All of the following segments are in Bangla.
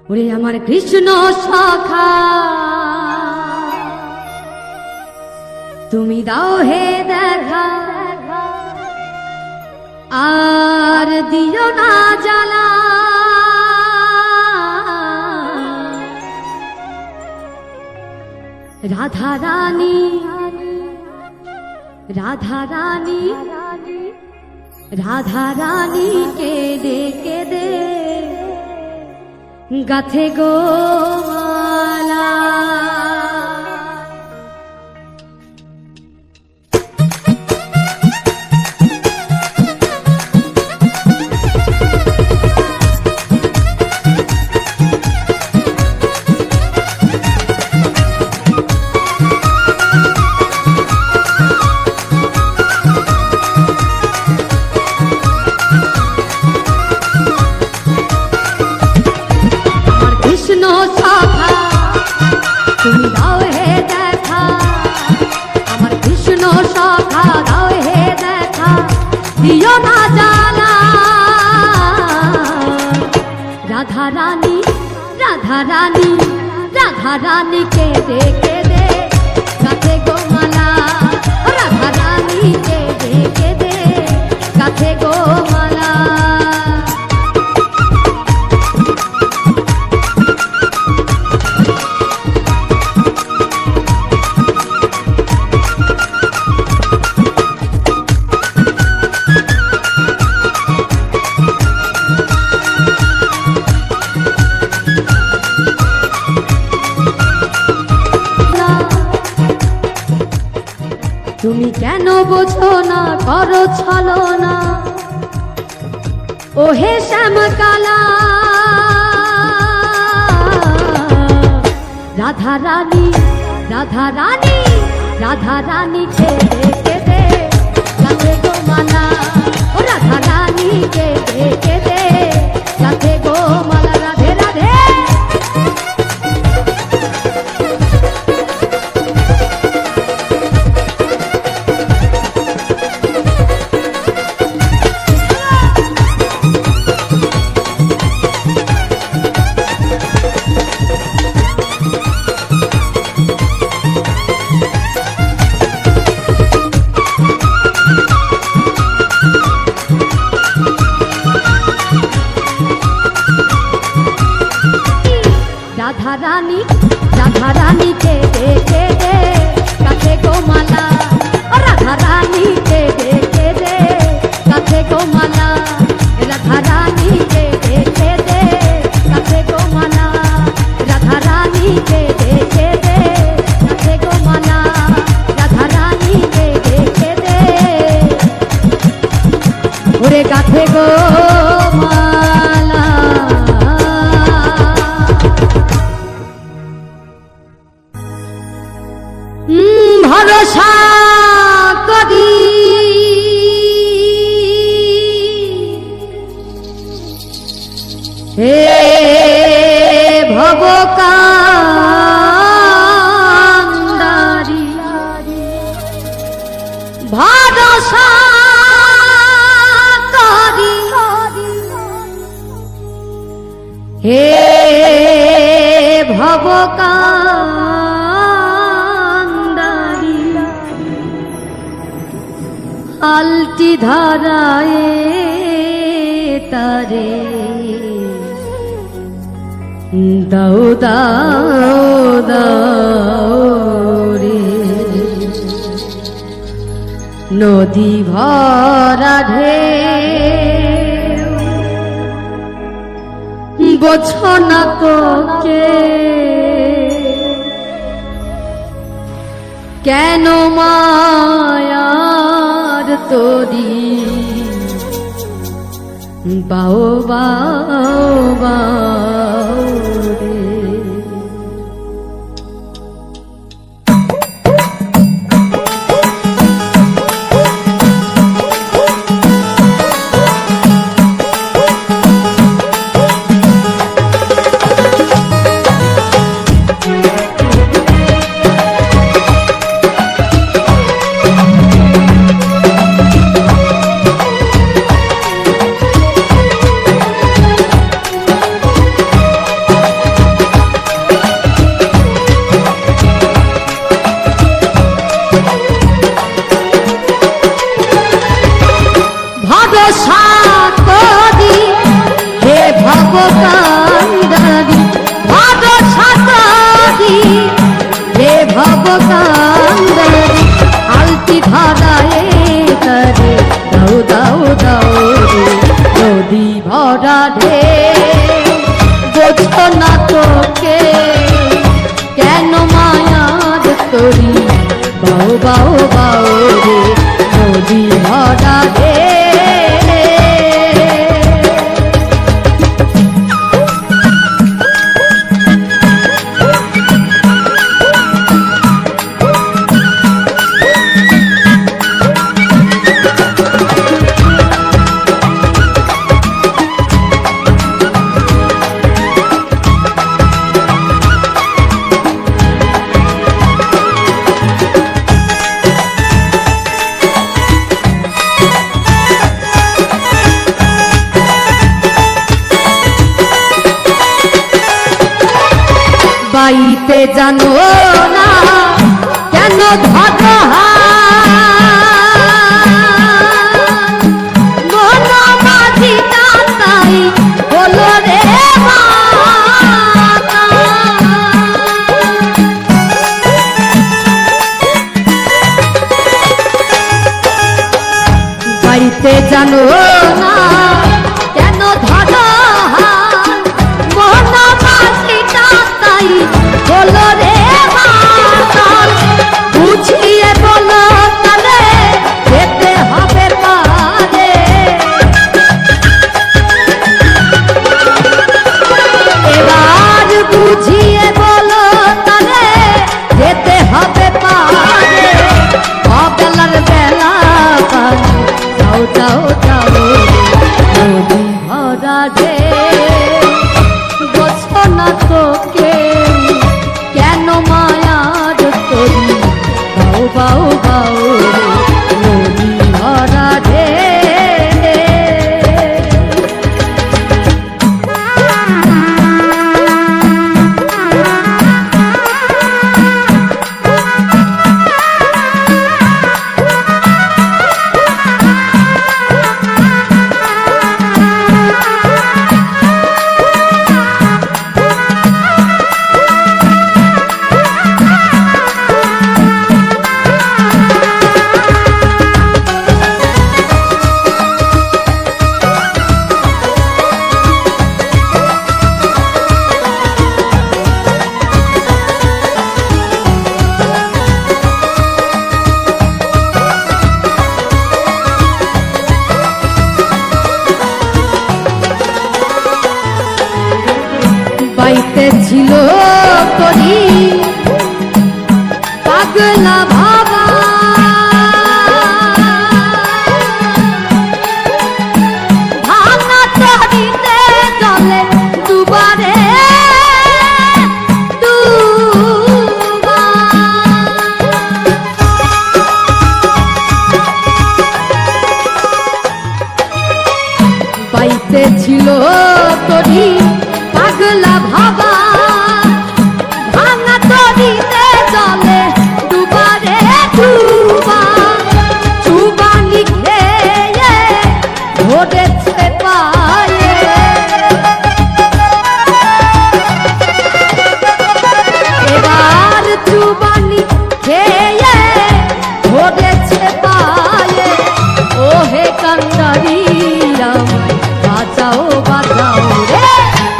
ওরে আমার কৃষ্ণ সখা তুমি দাও হে দেখা আর দিও না জ্বালা রাধা রানী রাধা রানী রাধা রানী কেঁদে কেঁদে গাথে গো মালা তুমি দাও হে দেখা আমার কৃষ্ণ সখা দাও হে দেখা দিও না জ্বালা রাধা রানী রাধা রানী রাধা রানী কেঁদে কেঁদে গাথে গো মালা রাধা রানী কেঁদে কেঁদে গাথে গো মালা তুমি কেন বোঝো না করো ছলনা ও হে শ্যামকালা রাধা রানী রাধা রানী রাধা রানী কেঁদে কেঁদে গাথে গো মালা ও রাধা রানী কেঁদে কেঁদে গাথে গো মালা রাধে রাধে রাধা রানী রাধা রানী কেঁদে কেঁদে গাথে গো মালা রাধা রানী কেঁদে কেঁদে গাথে গো মালা রাধা রানী কেঁদে কেঁদে গাথে গো মালা রাধা রানী কেঁদে কেঁদে গাথে গো মালা রাধা রানী কেঁদে কেঁদে ওরে গাথে গো ভরসা করি হে ভবকান্দারি ভরসা করি হে আলটি ধারায় তারে দাও দাও দাও রে নদী ভরা ঢেউ বোঝো না তোকে কেন মায়ার তোরি বাও বাও বাও রে কান্দে আলতি ধারায় করে দাও দাও দাও রে নদী ভরা ঢে বোঝো না তোকে কেন মায়ার তরি বাও বাও বাও রে নদী ভরা ঢে বাইতে জানো না কেন ধরা মন মাঝি তাই বলো রে বাইতে জানো না কেন ধরা মন মাঝি তাই বলো রে মাতাল বুঝিয়ে বলো তালে যেতে হবে পারে এবার বুঝিয়ে বলো তালে যেতে হবে পারে অবেলার বেলা যাও যাও যাও নদী ভরা রে বোঝো না তোকে কেন মায়ার তরি বাউ বাউ বাউ নদী ভরা রে বাইতে ছিল করি পাগলা ভাবা ভাঙা তরিতে জলে দুবারে ডুবা বাইতে ছিল করি পাগলা ভাবা ভাঙা তরিতে জলে ডুবারে ডুবা চুবানি খেয়ে ধরেছে পায়ে এবার চুবানি খেয়ে ধরেছে পায়ে ওহে কান্দারি রাম বাঁচাও বাঁচাও রে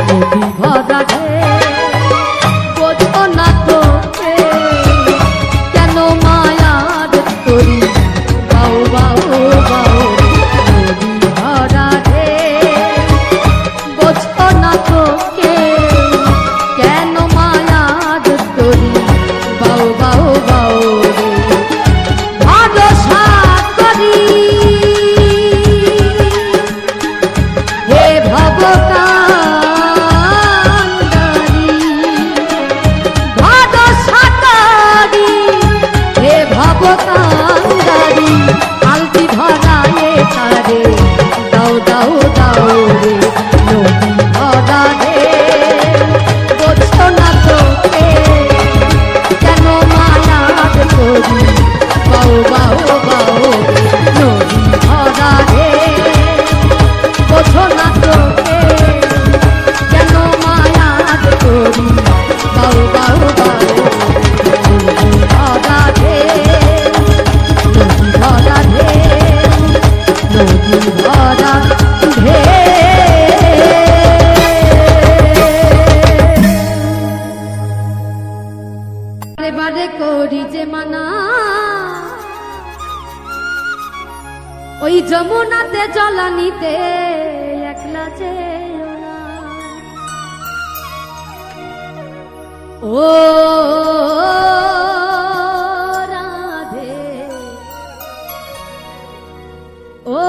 নদী ভরা রে বোঝো না তোকে কেন মায়ার তরি বাউ বাউ বাউ নদী ভরা রে বোঝো না তোকে কেন মায়ার তরি বাউ বাউ বাউ করি যে মানা, ওই যমুনাতে জলানিতে একলা যেও না। ও রাধে, ও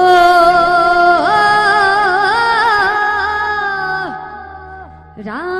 রাধে।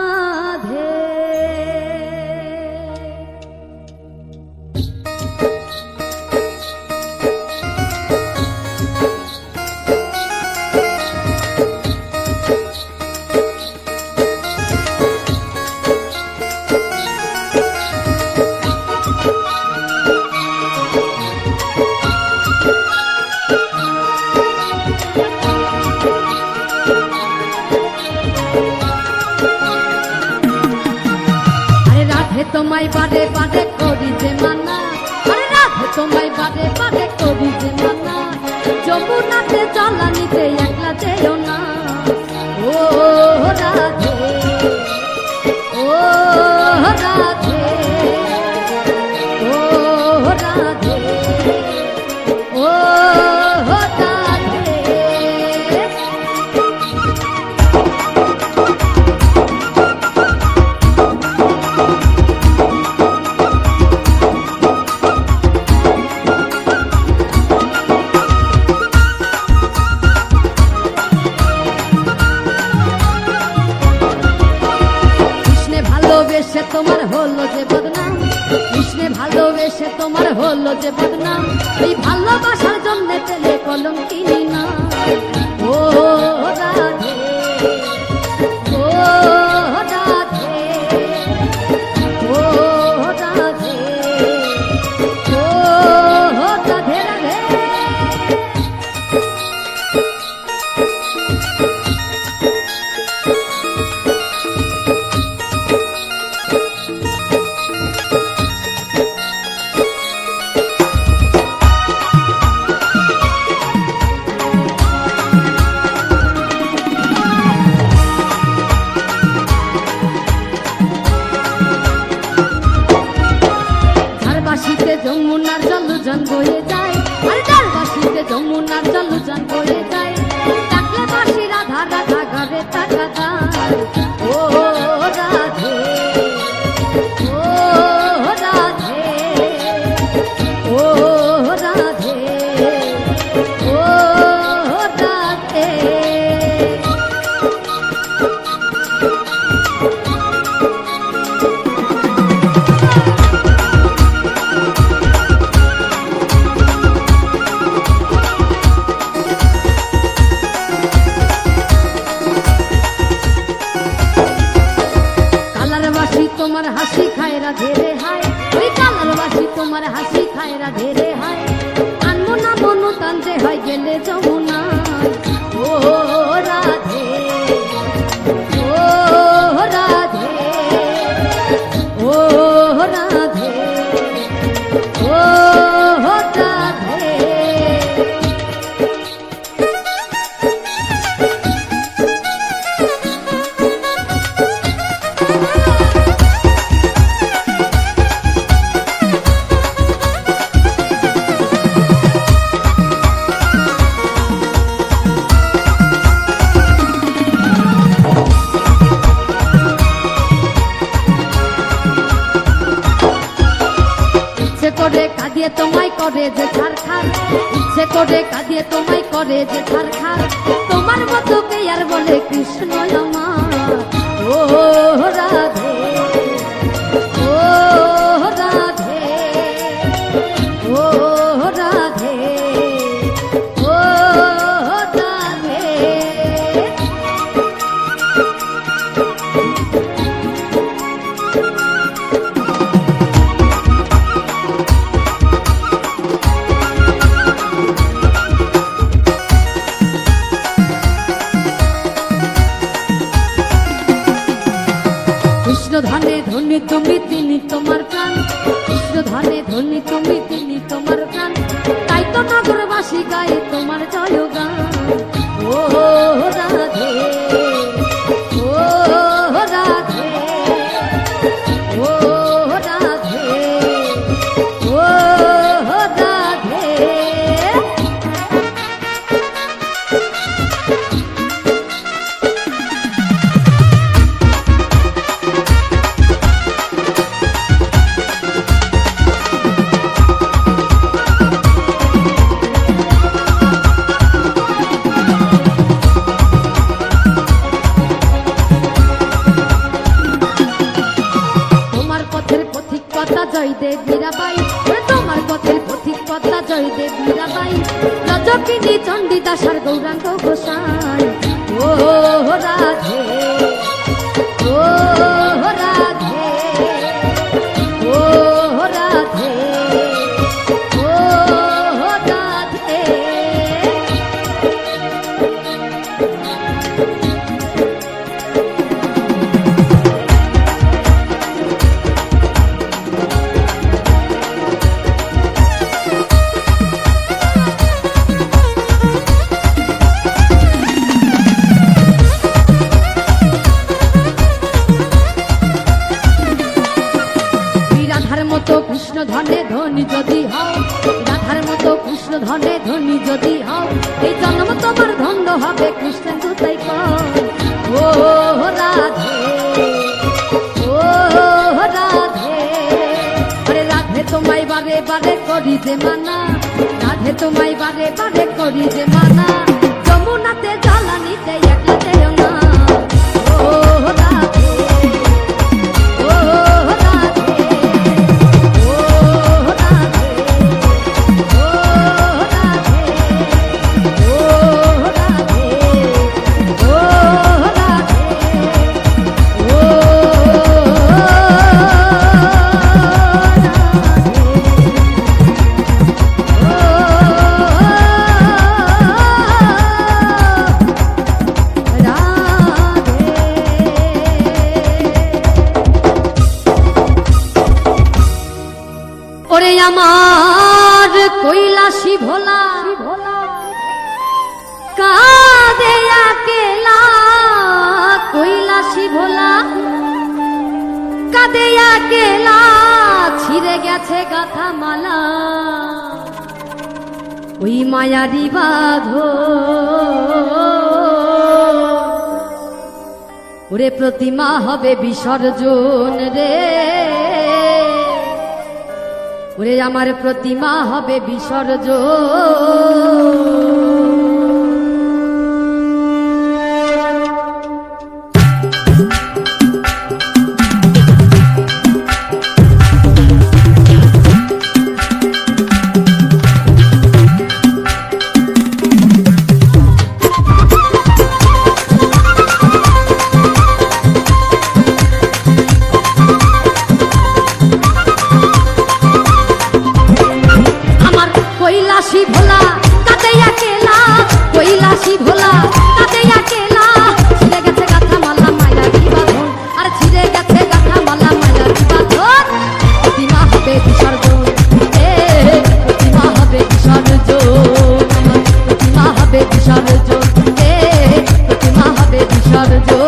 তোমায় বাদে বাদে করি যে মানা, আরে রাধে তোমায় বাদে বাদে করি যে মানা, যমুনাতে জলানিতে একলা যেও না। ও রাধে, ও রাধে, ও রাধে, ও রাধে। ভালোবেসে তোমার হলো যে বদনাম, কৃষ্ণে ভালোবেসে তোমার হলো যে বদনাম, এই ভালোবাসার জন্য পেলে কলঙ্কিনী না। ও রাধে, ও রাধে, ও রাধে, ও রাধে রাধে। যমুনার জলযান বয়ে যায়, আরে ডালবাসিতে যমুনার জলযান বয়ে যায়, ডাকলে বাসি রাধা রাধা ঘরে টাকা যায়। ও রাধে, ও রাধে, ও রাধে, ও রাধে। তোমার হাসি খায় রাধে রে হায়, ওই কালার বাসি তোমার হাসি খায় রাধে রে হায়, আনবো না মনো টানতে হয় গেলে যমুনায়। ও রাধে, ও রাধে, ও রাধে, ও রাধে। করে কাঁদিয়ে তোমায় করে যে ছারখার, ইচ্ছে করে কাঁদিয়ে তোমায় করে যে ছারখার, তোমার মতো কে আর বলে কৃষ্ণ আমার। ও রাধে, ও রাধে, ও রাধে, ও রাধে। কৃষ্ণ ধানে ধনী তুমি তিনি তোমার প্রাণ, কৃষ্ণ ধানে ধনী তুমি তিনি তোমার প্রাণ, তাই তো নগরবাসী গায়ে তোমার জয়গান। ও রাধে, ও রাধে, ও রাধে, জয়দেব মীরাবাই, তোমার পথের পথিক পদ্মা জয়দেব মীরাবাই, রজকিনী চণ্ডীদাস আর গৌরাঙ্গ গোসাই। ও রাধে, ও রাধে, ও রাধে, ও রাধে। কৃষ্ণ ধনে ধনী যদি হও, রাধার মতো কৃষ্ণ ধনে ধনী যদি হও, এই জন্ম তোমার ধন্য হবে কৃষ্ণেন্দু তাই কও। ও রাধে, ও রাধে, আরে রাধে তোমায় বারে বারে করি যে মানা, রাধে তোমায় বারে বারে করি যে মানা, যমুনাতে জ্বালানিতে একলা যেও না। ও রাধে, ও রাধে, ওরে আমার কৈলাসী ভোলা, কাঁদে আকেলা, কৈলাসী ভোলা কাঁদে আকেলা, ছিঁড়ে গেছে গাথা মালা, ওই মায়ারি বাঁধো ওরে প্রতিমা হবে বিসর্জন রে, ওরে আমার প্রতিমা হবে বিসর্জন। কৈলাসী ভোলা কাঁদে আকেলা, কৈলাসী ভোলা কাঁদে আকেলা, ছিঁড়ে গেছে গাথা মালা মায়ারি বাঁধন, আর ছিঁড়ে গেছে গাথা মালা মায়ারি বাঁধন, প্রতিমা হবে বিসর্জন, প্রতিমা হবে বিসর্জন, প্রতিমা হবে বিসর্জন, প্রতিমা হবে বিসর্জন।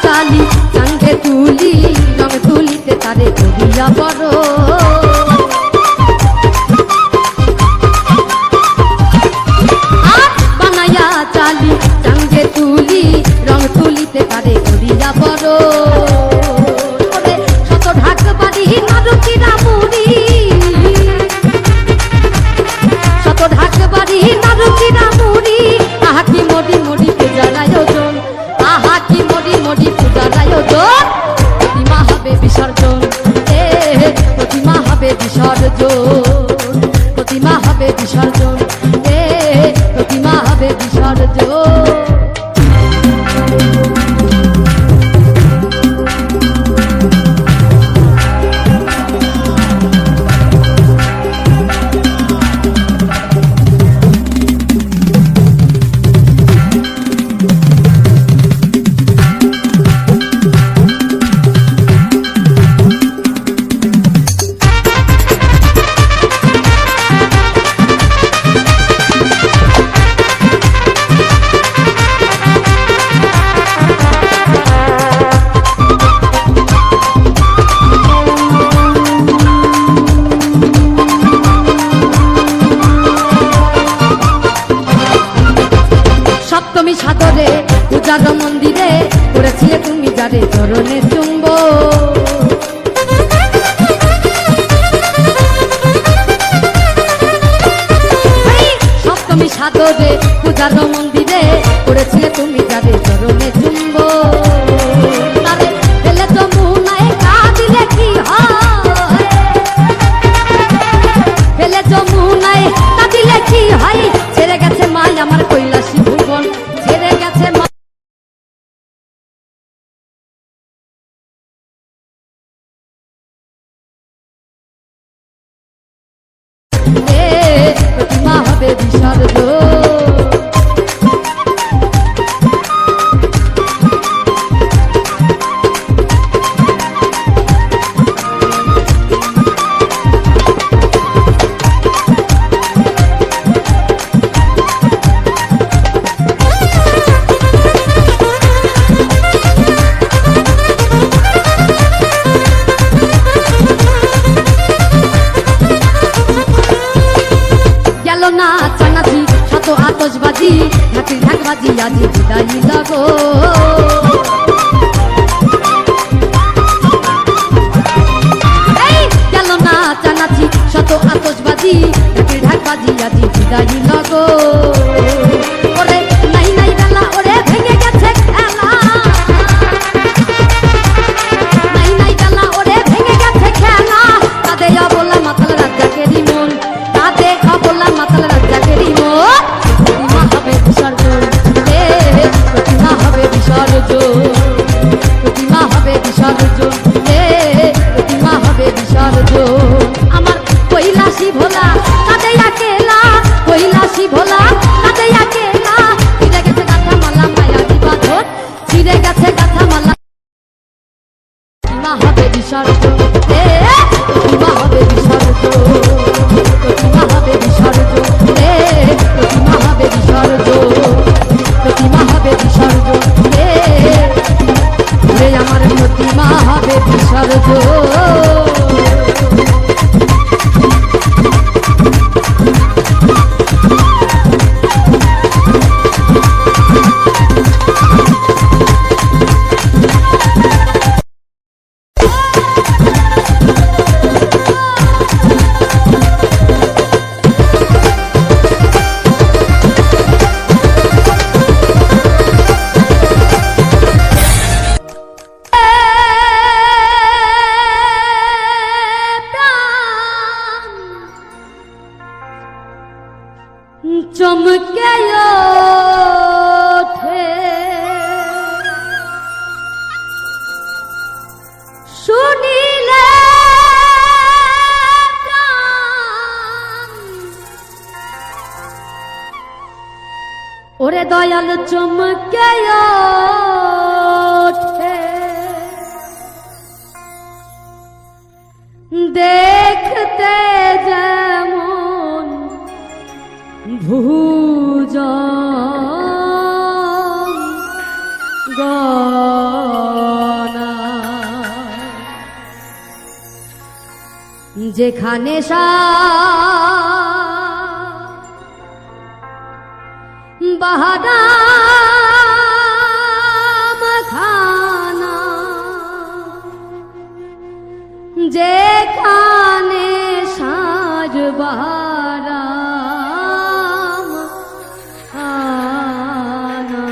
চালি চাঙ্গে তুলি, রং তুলিতে তারে করিয়া বড়, বানাইয়া চালি চাঙ্গে তুলি, রং তুলিতে তারে করিয়া বড়, শত ঢাক বাড়ি নারুকিরা মুড়ি, শত ঢাক বাড়ি নারুকিরা মুড়ি, আহা কি মরি মরি পূজার আয়োজন, আহা কি মরি মরি পূজার আয়োজন, প্রতিমা হবে বিসর্জন, প্রতিমা হবে বিসর্জন, প্রতিমা হবে বিসর্জন, প্রতিমা হবে বিসর্জন। পূজার মন্দিরে করেছিলে তুমি যারে চরণে চুম্ব সপ্তমী সাদরে পূজার মন্দিরে করেছিলে তুমি যারে চরণে চুম্ব তারে ফেলে যমুনায় কাঁদিলে কি হয় ফেলে যমুনায় কাঁদিলে কি হয় ছেড়ে গেছে মাই আমার কৈলাসী ভুবন ছেড়ে গেছে মা প্রতিমা হবে বিসর্জন না চানাচি শত আতশবাজি ঢাকির ঢাকবাজি আজি বিদায়ী লাগো গেল না চানাচি শত আতশবাজি ঢাকির ঢাকবাজি আজি বিদায়ী লাগো ওরে নাই নাই বেলা ওরে ভেঙে গেছে খেলা নাই নাই বেলা ওরে ভেঙে গেছে খেলা তাদের অবলা মাতাল রাজ্জাকেরই মন তাদের অবলা মাতাল রাজ্জাকেরই মন প্রতিমা হবে বিসর্জন প্রতিমা হবে বিসর্জন প্রতিমা হবে বিসর্জন প্রতিমা হবে বিসর্জন আমার কৈলাসী ভোলা তাদের একেলা কৈলাসী ভোলা তাদের একেলা ছিঁড়ে গেছে গাথা মালা মায়া বিবাদন ছিঁড়ে গেছে গাথা মালা প্রতিমা হবে বিসর্জন প্রতিমা হবে বিসর্জন প্রতিমা হবে বিসর্জন প্রতিমা হবে বিসর্জন প্রতিমা হবে বিসর্জন আমার প্রতিমা হবে বিসর্জন চমকে ওঠে শুনিলে ওরে দয়াল চমকে ওঠে দেখতে যেমন ভুজন গনা যেখানে বাহারাম খানা যেখানে সাজ বাহারাম খানা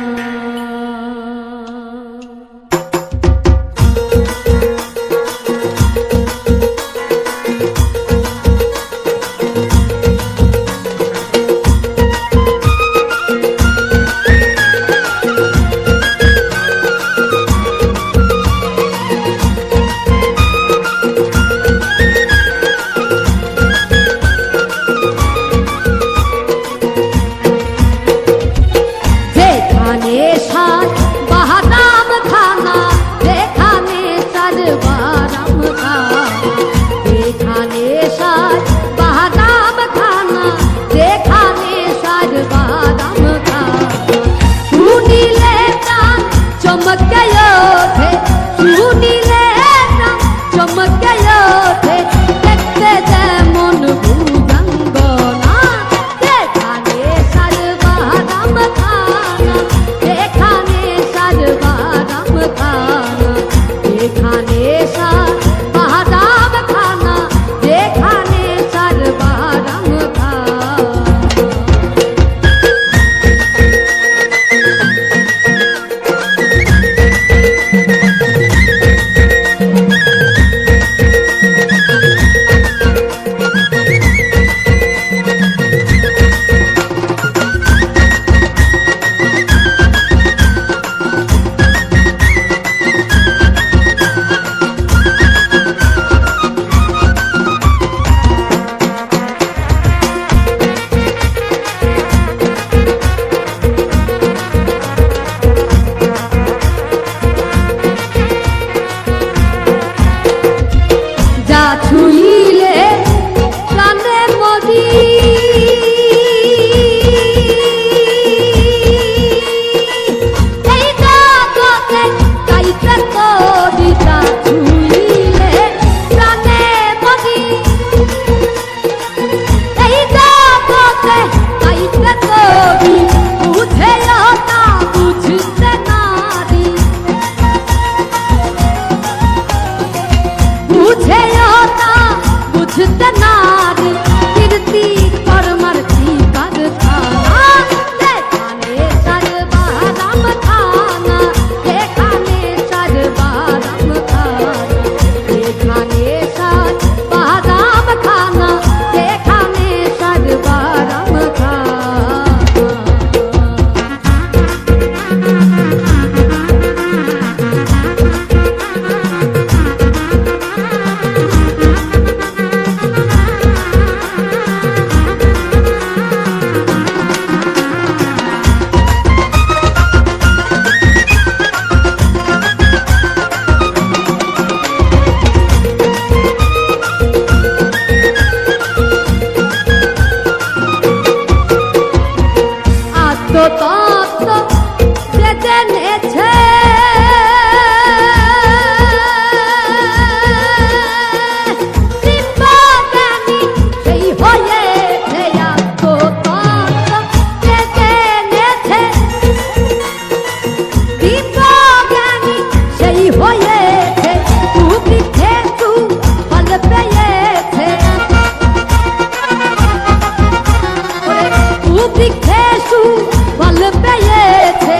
বৃক্ষে সুফল পেয়েছে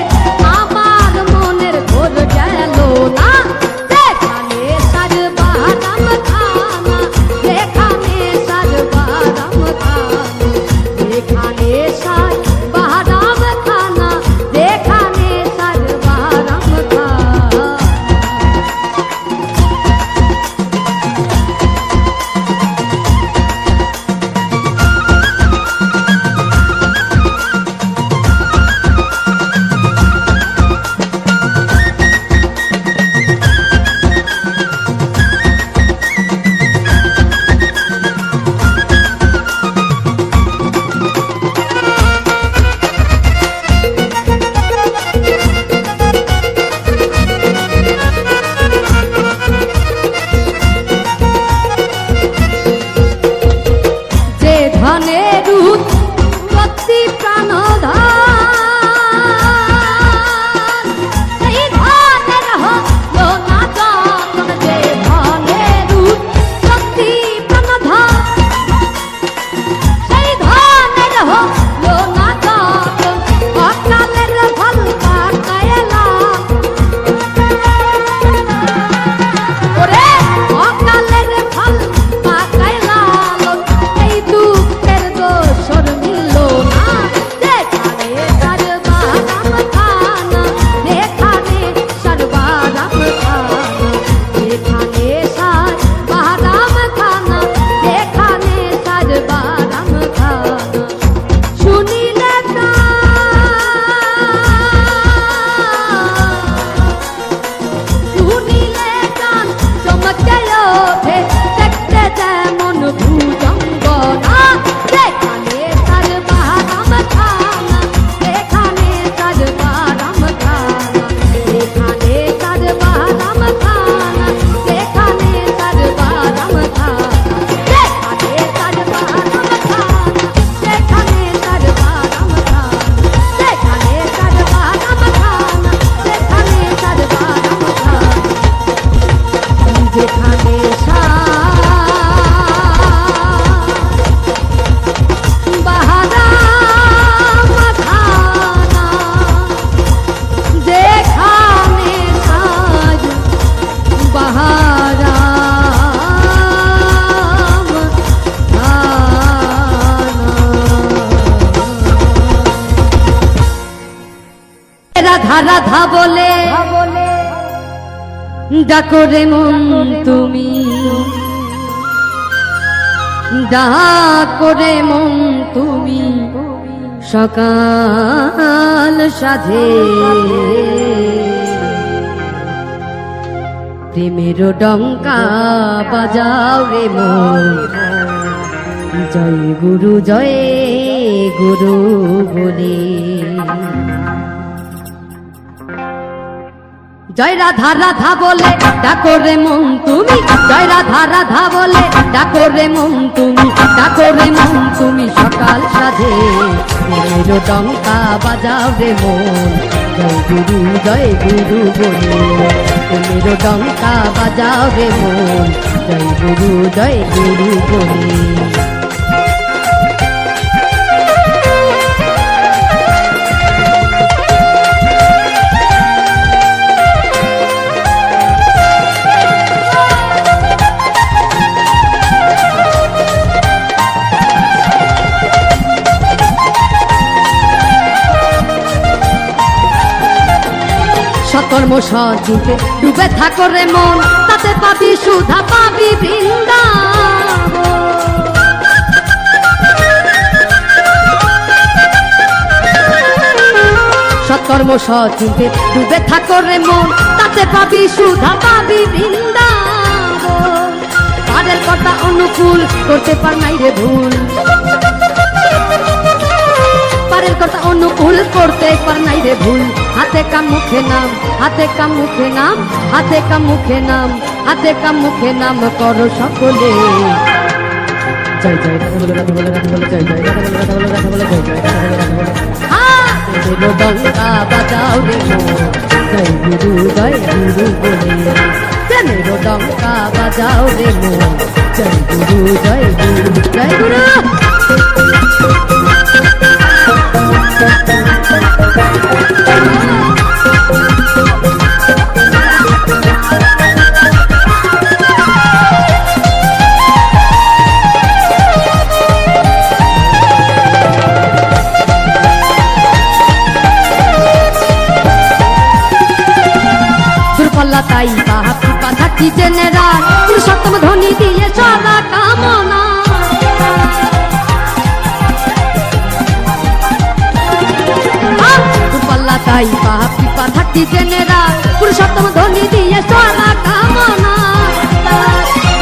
আমার মনের ঘোর গেল না যেখানে সর্বারাম খানা যেখানে সর্বারাম খানা যেখানে সর্বারাম খানা যেখানে সর্বারাম খানা ধনের উৎপত্তি প্রাণধান সেই ধনের হলো না যতন যে ধনের উৎপত্তি প্রাণধান সেই ধনের হলো না যতন অকালের ফল পাকায়লাম ওরে অকালের ফল পাকায়লাম এই দুঃখের দোসর মিলল না যেখানে সর্বারাম খানা যেখানে সর্বারাম খানা যেখানে সর্বারাম খানা যেখানে সর্বারাম খানা শুনিলে শুনিলে গান চমকে ওঠে দেখতে যেমন ভুজঙ্গনা যেখানে সর্বারাম খানা যেখানে সর্বারাম খানা যেখানে সর্বারাম খানা যেখানে সর্বারাম খানা যেখানে সর্বারাম খানা যেখানে সর্বারাম খানা যেখানে সর্বারাম খানা যেখানে সর্বারাম খানা যেখানে বাহারাম খানা যেখানে সাজ বাহারাম খানা রাধা রাধা বলে ডাকো রে মন তুমি ডাকো রে মন তুমি সকাল সাধে প্রেমের ডঙ্কা বাজাও রে মন জয় গুরু বলে জয় রাধা রাধা বলে ডাকো রে মন তুমি জয় রাধা রাধা বলে ডাকো রে মন তুমি ডাকো রে মন তুমি সকাল সাধে প্রেমের ডঙ্কা বাজাও রে মন জয় গুরু বলে প্রেমের ডঙ্কা বাজাও রে মন জয় গুরু বলে কর্ম সঞ্চিতে ডুবে থাকো রে মন তাতে পাবি সুধা পাবি বৃন্দাবন সৎকর্ম সচিন্তে ডুবে থাকো রে মন তাতে পাবি সুধা পাবি বৃন্দাবন পারের কথা অনুকূল করতে পার নাই রে ভুল পারের কথা অনুকূল করতে পার নাই রে ভুল হাতে কাম মুখে নাম হাতে কাম মুখে নাম হাতে কাম মুখে নাম হাতে কাম মুখে নাম করো সকলে জয় জয় রাধা বলে রাধা বলে রাধা বলে জয় জয় রাধা বলে রাধা বলে রাধা বলে জয় জয় রাধা বলে রাধা বলে তেলো ডঙ্কা বাজাও রে মন জয় গুরু বলে তেলো ডঙ্কা বাজাও রে মন জয় গুরু জয় গুরু তাই পাপ পিপা থাকতি জেনেরা পুরুষোত্তম ধ্বনি দিয়ে সারা কামনা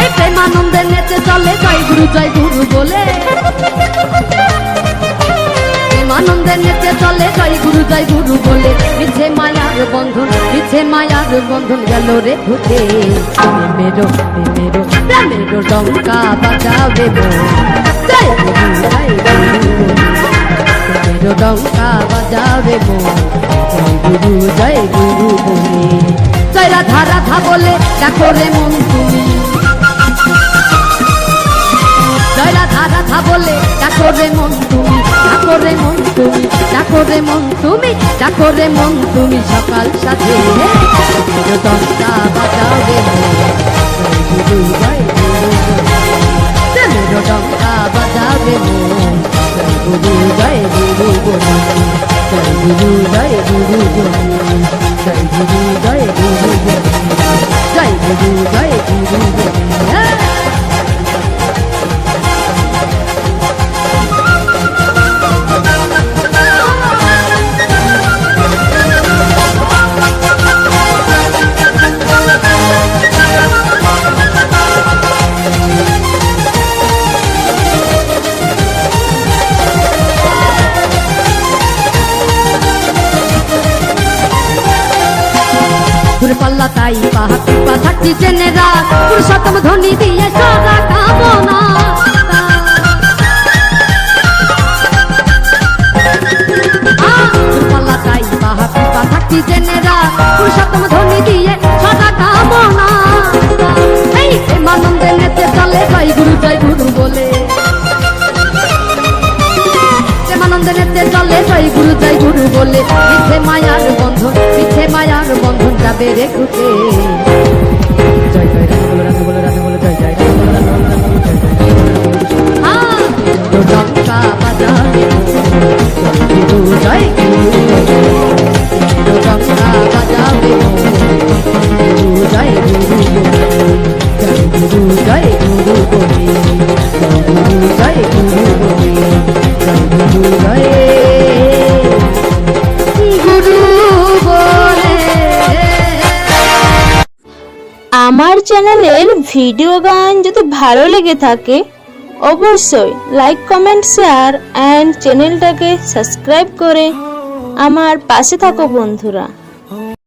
এই প্রেমানন্দে নেচে চলে জয় গুরু বলে প্রেমানন্দে নেচে চলে জয় গুরু বলে মিছে মায়ার বন্ধন গেল রে ঢুকে মেরো ডঙ্কা বাজাবে জয় গুরু ডঙ্কা বাজাবে জয় গুরু বলে জয় রাধা বলে দেখো রে মন তুমি জয় রাধা বলে দেখো রে মন তুমি দেখো রে মন তুমি সকাল সাথে ডঙ্কা বাজাবে জয় গুরু ডঙ্কা বাজাবে জয় গুরু বলে জয় গুরু বলে জয় গুরু বলে পাল্লা তাই পাহা থাকতি জেনেরা পুরুষোত্তম ধ্বনি দিয়ে সারা কামনা পাল্লা তাই পাহা থাকতি জেনেরা পুরুষোত্তম ধ্বনি দিয়ে সারা কামনা এই প্রেমানন্দে নেচে চলে জয় গুরু বলে প্রেমানন্দে নেচে চলে জয় গুরু বলে মিছে মায়ার বন্ধন যাবে রে খুঁজে জয় রাধা বলে জয় ডঙ্কা বাজাবে জয় গুরু ডঙ্কা বাজাবে জয় গুরু বলে জয় গুরু বলে আমার চ্যানেলের ভিডিও গান যদি ভালো লেগে থাকে অবশ্যই লাইক কমেন্ট শেয়ার এন্ড চ্যানেলটাকে সাবস্ক্রাইব করে আমার পাশে থাকো বন্ধুরা।